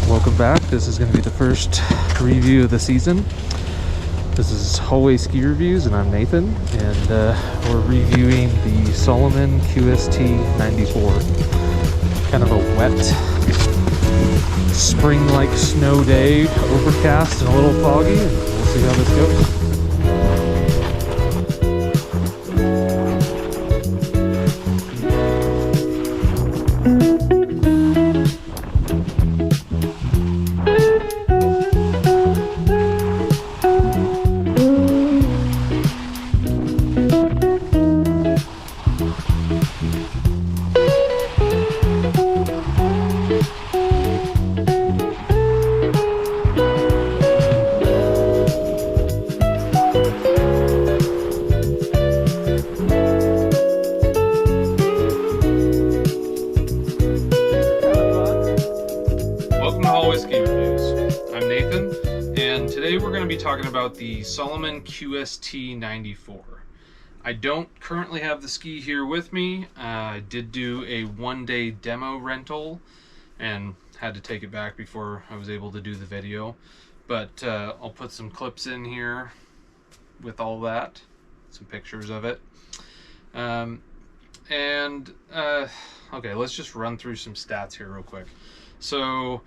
Welcome back. This is going to be the first review of the season. This is Hallway Ski Reviews, and I'm Nathan, and we're reviewing the Salomon QST 94. Kind of a wet, spring-like snow day, overcast and a little foggy, and we'll see how this goes. Talking about the Salomon QST 94. I don't currently have the ski here with me. I did do a one-day demo rental and had to take it back before I was able to do the video, but I'll put some clips in here with all that, some pictures of it. Okay, let's just run through some stats here real quick. So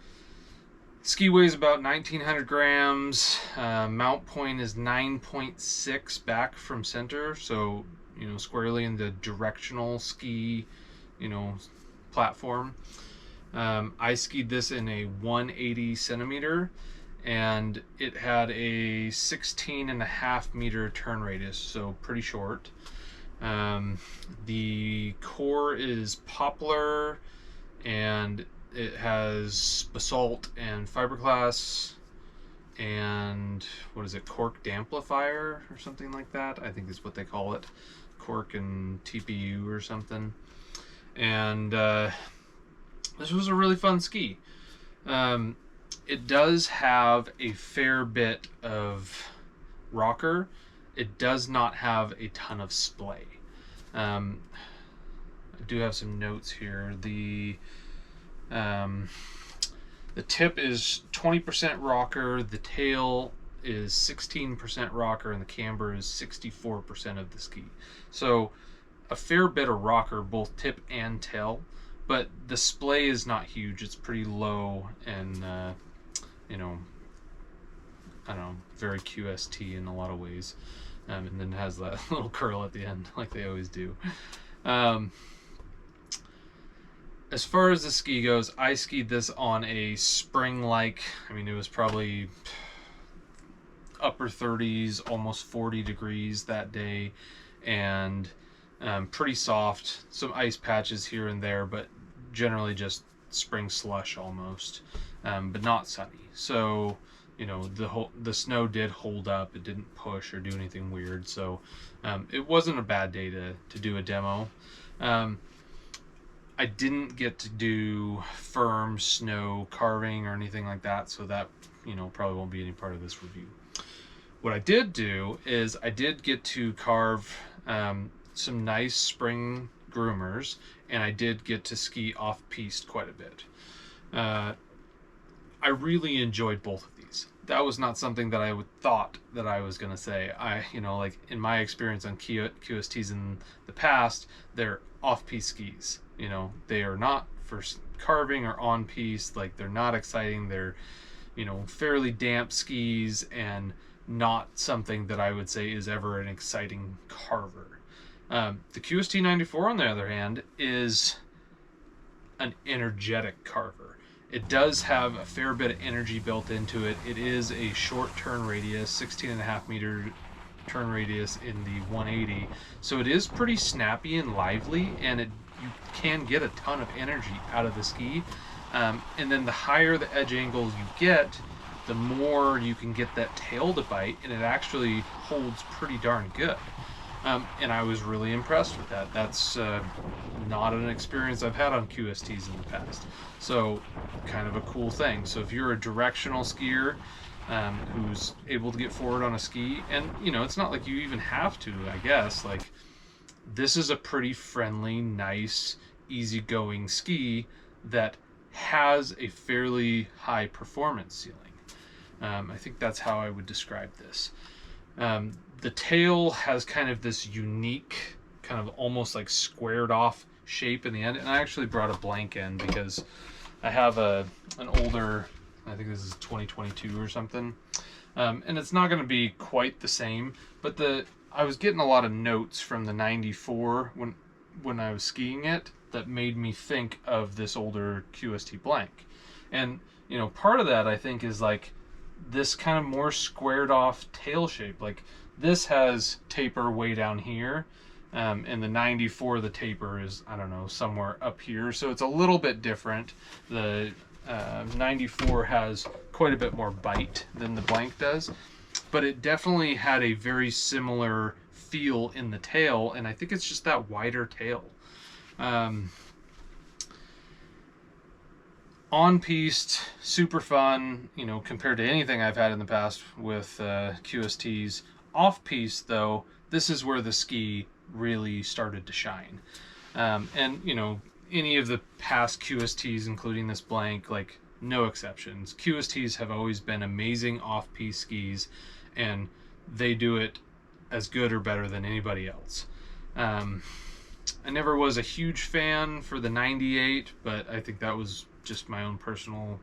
ski weighs about 1,900 grams. Mount point is 9.6 back from center, so squarely in the directional ski, platform. I skied this in a 180 centimeter, and it had a 16.5 meter turn radius, so pretty short. The core is poplar, and it has basalt and fiberglass and cork damplifier or something like that. I think is what they call it, cork and TPU or something. And this was a really fun ski. It does have a fair bit of rocker. It does not have a ton of splay. I do have some notes here. The tip is 20% rocker, the tail is 16% rocker, and the camber is 64% of the ski. So a fair bit of rocker, both tip and tail, but the splay is not huge. It's pretty low and, I don't know, very QST in a lot of ways. And then it has that little curl at the end like they always do. As far as the ski goes, I skied this on a spring-like, it was probably upper 30s, almost 40 degrees that day, and pretty soft, some ice patches here and there, but generally just spring slush almost, but not sunny. So, the snow did hold up. It didn't push or do anything weird, so it wasn't a bad day to do a demo. I didn't get to do firm snow carving or anything like that, so that, probably won't be any part of this review. What I did do is I did get to carve some nice spring groomers, and I did get to ski off-piste quite a bit. I really enjoyed both of these. That was not something that I thought that I was going to say. Like in my experience on QSTs in the past, they're off-piste skis. They are not for carving or on-piste. Like, they're not exciting. They're, fairly damp skis and not something that I would say is ever an exciting carver. The QST 94, on the other hand, is an energetic carver. It does have a fair bit of energy built into it. It is a short turn radius, 16.5 meter turn radius in the 180. So it is pretty snappy and lively, and you can get a ton of energy out of the ski. And then the higher the edge angles you get, the more you can get that tail to bite, and it actually holds pretty darn good. And I was really impressed with that. That's not an experience I've had on QSTs in the past. So kind of a cool thing. So if you're a directional skier who's able to get forward on a ski, and it's not like you even have to, I guess, like, this is a pretty friendly, nice, easygoing ski that has a fairly high performance ceiling. I think that's how I would describe this. The tail has kind of this unique, kind of almost like squared off shape in the end. And I actually brought a blank end because I have an older, I think this is 2022 or something. And it's not going to be quite the same, but I was getting a lot of notes from the 94 when I was skiing it that made me think of this older QST blank. And, you know, part of that I think is like this kind of more squared off tail shape. Like this has taper way down here. And the 94, the taper is, I don't know, somewhere up here. So it's a little bit different. The 94 has quite a bit more bite than the blank does. But it definitely had a very similar feel in the tail. And I think it's just that wider tail. On-piste, super fun, you know, compared to anything I've had in the past with QSTs. Off-piste, though, this is where the ski really started to shine. And, you know, any of the past QSTs, including this blank, like, no exceptions. QSTs have always been amazing off-piste skis, and they do it as good or better than anybody else. I never was a huge fan for the 98, but I think that was just my own personal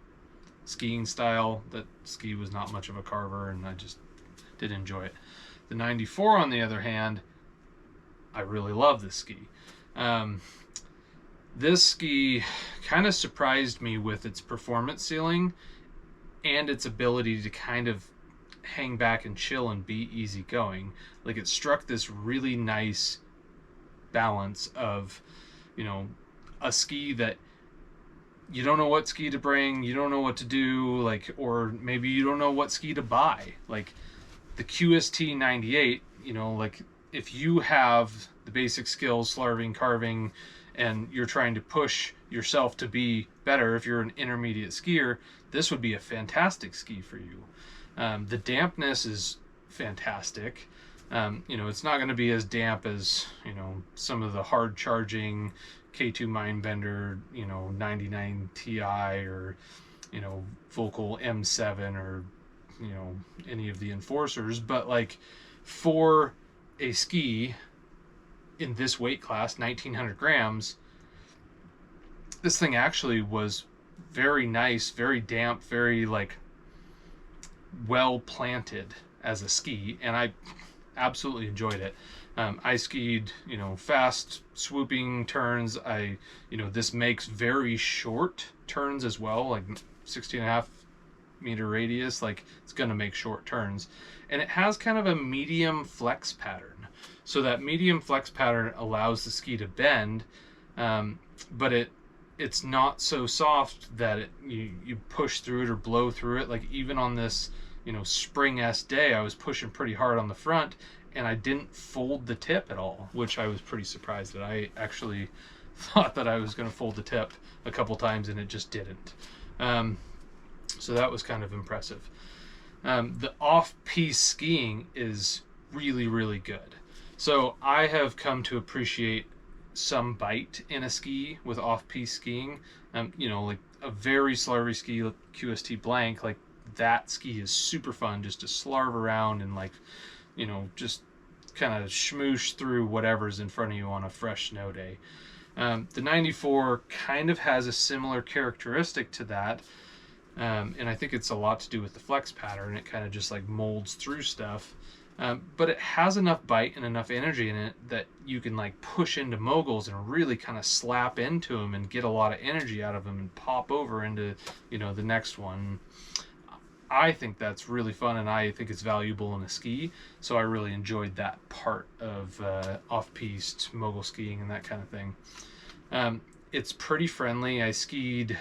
skiing style. That ski was not much of a carver, and I just did enjoy it. The 94, on the other hand, I really love this ski. This ski kind of surprised me with its performance ceiling and its ability to kind of hang back and chill and be easygoing. Like, it struck this really nice balance of, you know, a ski that you don't know what ski to bring, you don't know what to do, like, or maybe you don't know what ski to buy. Like the QST 98, you know, like if you have the basic skills, slarving, carving, and you're trying to push yourself to be better, if you're an intermediate skier, this would be a fantastic ski for you. The dampness is fantastic. You know, it's not going to be as damp as, you know, some of the hard charging K2 Mindbender, you know, 99 Ti or, you know, Volcal M7 or, you know, any of the Enforcers. But like for a ski in this weight class, 1900 grams, this thing actually was very nice, very damp, very like well planted as a ski, and I absolutely enjoyed it. I skied, you know, fast swooping turns. You know, this makes very short turns as well, like 16.5 meter radius. Like, it's going to make short turns. And it has kind of a medium flex pattern. So that medium flex pattern allows the ski to bend, but it's not so soft that you push through it or blow through it. Like, even on this, you know, spring-esque day, I was pushing pretty hard on the front, and I didn't fold the tip at all, which I was pretty surprised at. I actually thought that I was going to fold the tip a couple times, and it just didn't. So that was kind of impressive. The off-piste skiing is really, really good. So I have come to appreciate some bite in a ski with off-piste skiing. You know, like a very slarvy ski, like QST blank, like that ski is super fun just to slarve around and, like, you know, just kind of schmoosh through whatever's in front of you on a fresh snow day. The 94 kind of has a similar characteristic to that, and I think it's a lot to do with the flex pattern. It kind of just like molds through stuff, but it has enough bite and enough energy in it that you can like push into moguls and really kind of slap into them and get a lot of energy out of them and pop over into, you know, the next one. I think that's really fun, and I think it's valuable in a ski, so I really enjoyed that part of off-piste mogul skiing and that kind of thing. It's pretty friendly. I skied,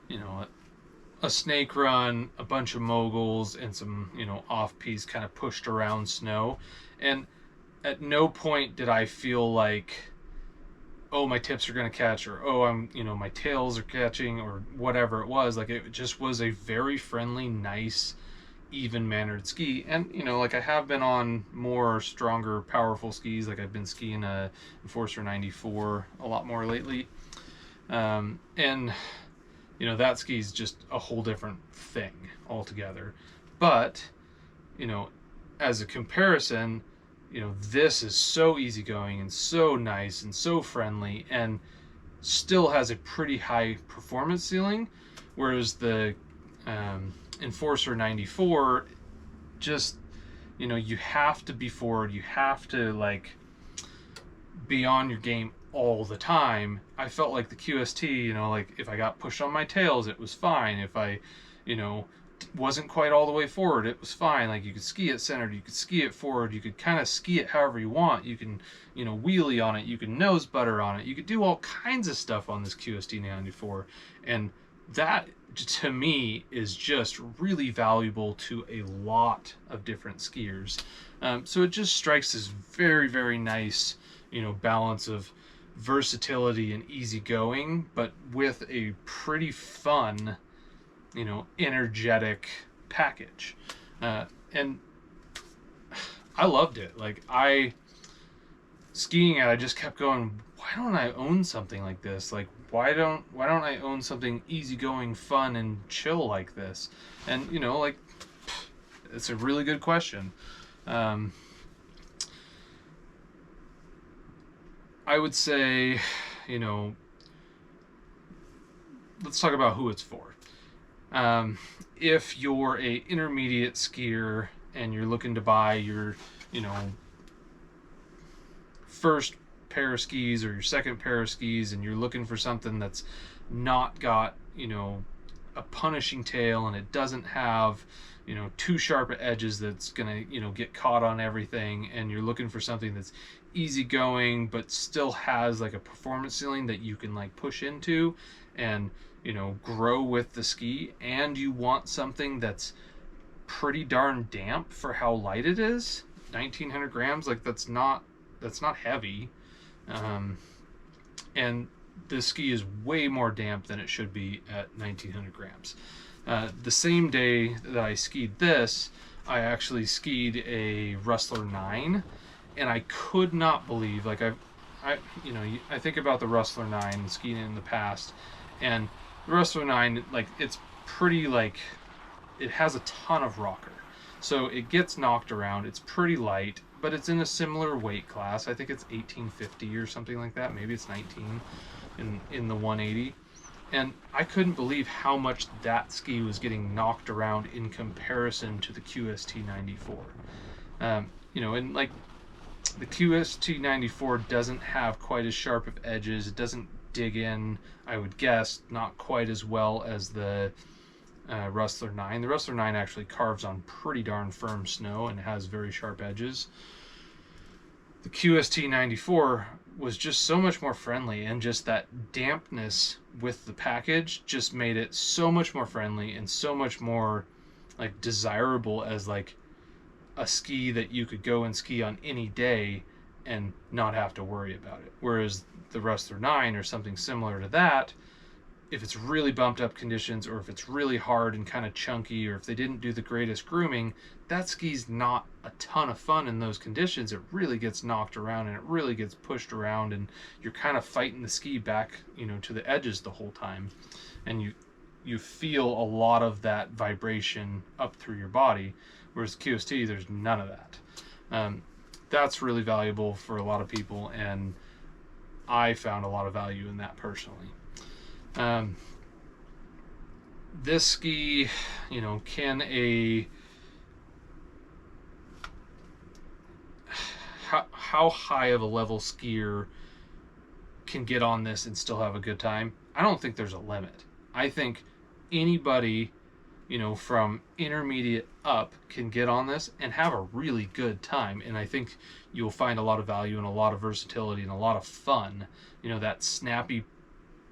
you know, a snake run, a bunch of moguls, and some, you know, off-piste kind of pushed around snow, and at no point did I feel like, oh, my tips are going to catch, or oh, you know, my tails are catching, or whatever it was. Like, it just was a very friendly, nice, even-mannered ski. And, you know, like, I have been on more stronger, powerful skis. Like, I've been skiing a Enforcer 94 a lot more lately. And you know, that ski is just a whole different thing altogether. But you know, as a comparison, you know, this is so easygoing and so nice and so friendly, and still has a pretty high performance ceiling, whereas the Enforcer 94, just, you know, you have to be forward, you have to like be on your game all the time. I felt like the QST, you know, like if I got pushed on my tails, it was fine. If I, you know, wasn't quite all the way forward, it was fine. Like you could ski it centered, you could ski it forward, you could kind of ski it however you want. You can, you know, wheelie on it, you can nose butter on it, you could do all kinds of stuff on this QST 94. And that, to me, is just really valuable to a lot of different skiers. So it just strikes this very, very nice, you know, balance of versatility and easygoing, but with a pretty fun, you know, energetic package. And I loved it. Like, skiing it, I just kept going, why don't I own something like this? Like, why don't I own something easygoing, fun, and chill like this? And, you know, like, it's a really good question. I would say, you know, let's talk about who it's for. If you're a intermediate skier and you're looking to buy your, you know, first pair of skis or your second pair of skis, and you're looking for something that's not got, you know, a punishing tail, and it doesn't have, you know, too sharp edges that's gonna, you know, get caught on everything, and you're looking for something that's easygoing but still has like a performance ceiling that you can like push into and, you know, grow with the ski, and you want something that's pretty darn damp for how light it is. 1900 grams, like that's not heavy. And this ski is way more damp than it should be at 1900 grams. The same day that I skied this, I actually skied a Rustler 9, and I could not believe, like, you know, I think about the Rustler 9 skiing in the past, and the Rustler 9, like, it's pretty, like, it has a ton of rocker, so it gets knocked around. It's pretty light, but it's in a similar weight class. I think it's 1850 or something like that. Maybe it's 19 in the 180. And I couldn't believe how much that ski was getting knocked around in comparison to the QST 94. You know, and like the QST 94 doesn't have quite as sharp of edges. It doesn't dig in, I would guess, not quite as well as the Rustler 9. The Rustler 9 actually carves on pretty darn firm snow and has very sharp edges. The QST 94 was just so much more friendly, and just that dampness with the package just made it so much more friendly and so much more like desirable as like a ski that you could go and ski on any day and not have to worry about it. Whereas the Rustler 9 or something similar to that, if it's really bumped up conditions, or if it's really hard and kind of chunky, or if they didn't do the greatest grooming, that ski's not a ton of fun in those conditions. It really gets knocked around and it really gets pushed around, and you're kind of fighting the ski back, you know, to the edges the whole time, and you feel a lot of that vibration up through your body. Whereas QST, there's none of that. That's really valuable for a lot of people, and I found a lot of value in that personally. This ski, you know, how high of a level skier can get on this and still have a good time? I don't think there's a limit. I think anybody, you know, from intermediate up can get on this and have a really good time. And I think you'll find a lot of value and a lot of versatility and a lot of fun. You know, that snappy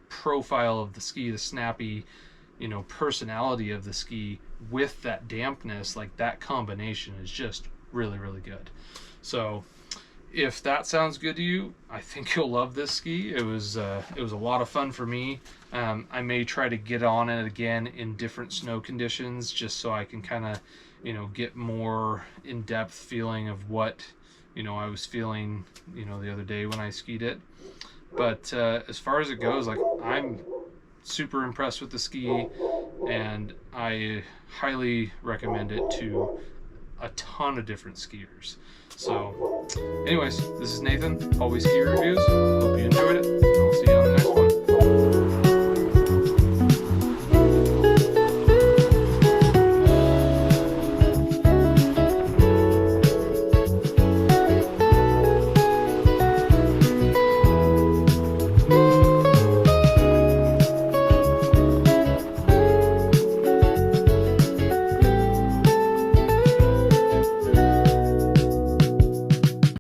profile of the ski, the snappy, you know, personality of the ski with that dampness, like that combination is just really, really good. So if that sounds good to you, I think you'll love this ski. It was a lot of fun for me. I may try to get on it again in different snow conditions, just so I can kind of, you know, get more in-depth feeling of what, you know, I was feeling, you know, the other day when I skied it. But as far as it goes, like, I'm super impressed with the ski, and I highly recommend it to a ton of different skiers. So anyways, this is Nathan, Always Ski Reviews. Hope you enjoyed it. I'll see you